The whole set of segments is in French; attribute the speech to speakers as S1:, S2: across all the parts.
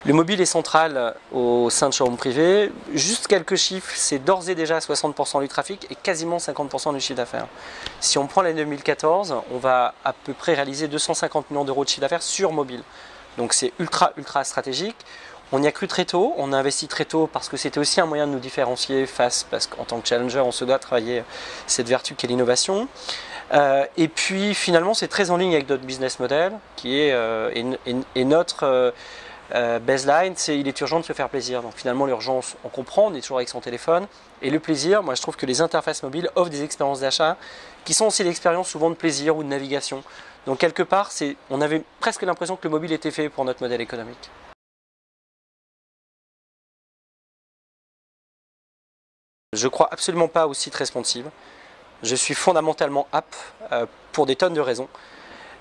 S1: Le mobile est central au sein de showroom privé. Juste quelques chiffres, c'est d'ores et déjà 60% du trafic et quasiment 50% du chiffre d'affaires. Si on prend l'année 2014, on va à peu près réaliser 250 millions d'euros de chiffre d'affaires sur mobile. Donc c'est ultra stratégique. On y a cru très tôt, on a investi très tôt parce que c'était aussi un moyen de nous différencier parce qu'en tant que challenger, on se doit travailler cette vertu qu'est l'innovation. Et puis finalement, c'est très en ligne avec notre business model qui est notre baseline, c'est il est urgent de se faire plaisir. Donc finalement l'urgence, on comprend, on est toujours avec son téléphone. Et le plaisir, moi je trouve que les interfaces mobiles offrent des expériences d'achat qui sont aussi des expériences souvent de plaisir ou de navigation. Donc quelque part, on avait presque l'impression que le mobile était fait pour notre modèle économique. Je crois absolument pas au site responsive. Je suis fondamentalement app pour des tonnes de raisons.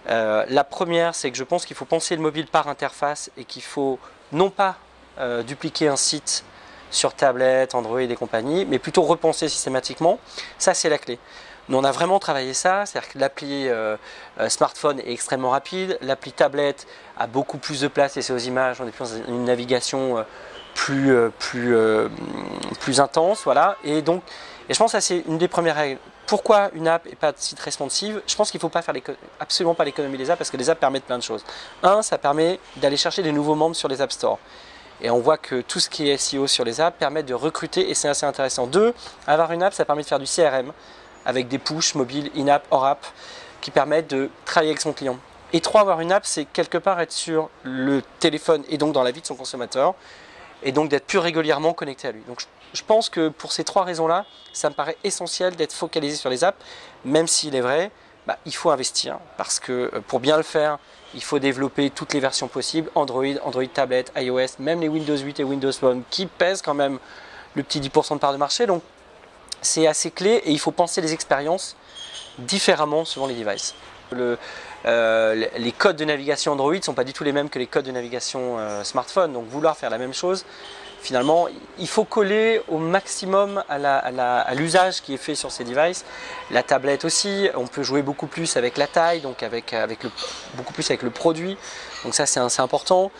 S1: La première, c'est que je pense qu'il faut penser le mobile par interface et qu'il faut non pas dupliquer un site sur tablette, Android et compagnie, mais plutôt repenser systématiquement. Ça, c'est la clé. Nous, on a vraiment travaillé ça, c'est-à-dire que l'appli smartphone est extrêmement rapide, l'appli tablette a beaucoup plus de place, et c'est aux images, on est plus dans une navigation plus intense, voilà. Et je pense que ça, c'est une des premières règles. Pourquoi une app et pas de site responsive? Je pense qu'il ne faut pas faire absolument pas l'économie des apps parce que les apps permettent plein de choses. Un, ça permet d'aller chercher des nouveaux membres sur les App Store. Et on voit que tout ce qui est SEO sur les apps permet de recruter et c'est assez intéressant. Deux, avoir une app, ça permet de faire du CRM avec des push mobiles, in-app, hors-app qui permettent de travailler avec son client. Et trois, avoir une app, c'est quelque part être sur le téléphone et donc dans la vie de son consommateur et donc d'être plus régulièrement connecté à lui. Donc je pense que pour ces trois raisons-là, ça me paraît essentiel d'être focalisé sur les apps, même s'il est vrai, il faut investir, parce que pour bien le faire, il faut développer toutes les versions possibles, Android, Android tablette, iOS, même les Windows 8 et Windows Phone, qui pèsent quand même le petit 10% de part de marché, donc c'est assez clé, et il faut penser les expériences différemment selon les devices. Les codes de navigation Android ne sont pas du tout les mêmes que les codes de navigation smartphone, donc vouloir faire la même chose, finalement, il faut coller au maximum à l'usage qui est fait sur ces devices. La tablette aussi, on peut jouer beaucoup plus avec la taille, donc beaucoup plus avec le produit, donc ça c'est important.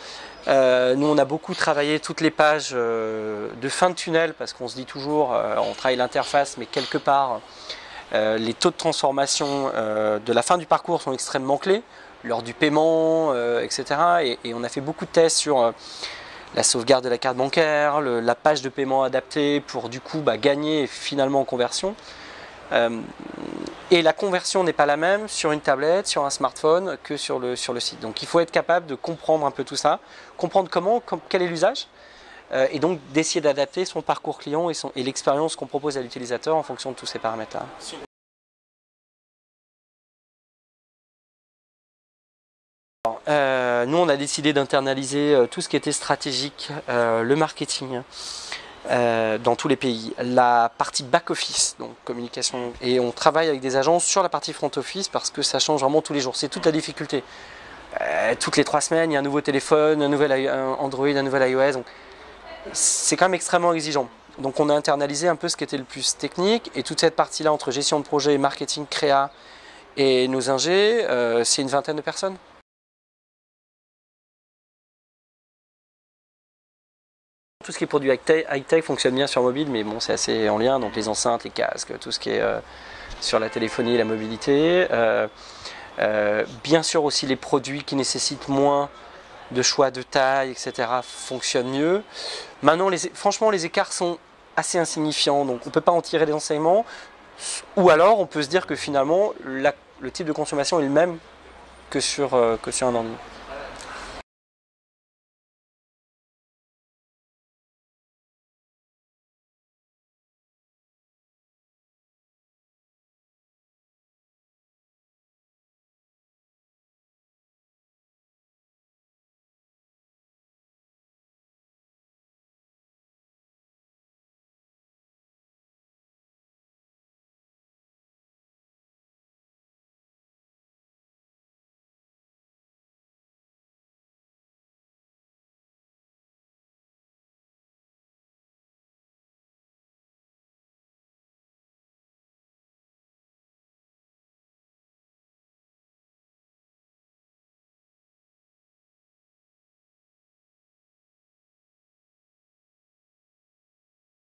S1: Nous on a beaucoup travaillé toutes les pages de fin de tunnel, parce qu'on se dit toujours, on travaille l'interface, mais quelque part, les taux de transformation de la fin du parcours sont extrêmement clés, lors du paiement, etc. Et on a fait beaucoup de tests sur la sauvegarde de la carte bancaire, la page de paiement adaptée pour du coup gagner finalement en conversion. Et la conversion n'est pas la même sur une tablette, sur un smartphone que sur le site. Donc il faut être capable de comprendre un peu tout ça, comprendre quel est l'usage, et donc d'essayer d'adapter son parcours client et l'expérience qu'on propose à l'utilisateur en fonction de tous ces paramètres-là. Nous, on a décidé d'internaliser tout ce qui était stratégique, le marketing, dans tous les pays. La partie back-office, donc communication, et on travaille avec des agences sur la partie front-office parce que ça change vraiment tous les jours. C'est toute la difficulté. Toutes les 3 semaines, il y a un nouveau téléphone, un nouvel Android, un nouvel iOS. C'est quand même extrêmement exigeant. Donc on a internalisé un peu ce qui était le plus technique, et toute cette partie-là entre gestion de projet, marketing, créa et nos ingés, c'est une vingtaine de personnes. Tout ce qui est produit high-tech fonctionne bien sur mobile, mais bon, c'est assez en lien, donc les enceintes, les casques, tout ce qui est sur la téléphonie et la mobilité. Bien sûr aussi les produits qui nécessitent moins de choix de taille, etc. fonctionnent mieux. Maintenant, franchement, les écarts sont assez insignifiants, donc on ne peut pas en tirer des enseignements, ou alors on peut se dire que finalement, le type de consommation est le même que sur un ordi.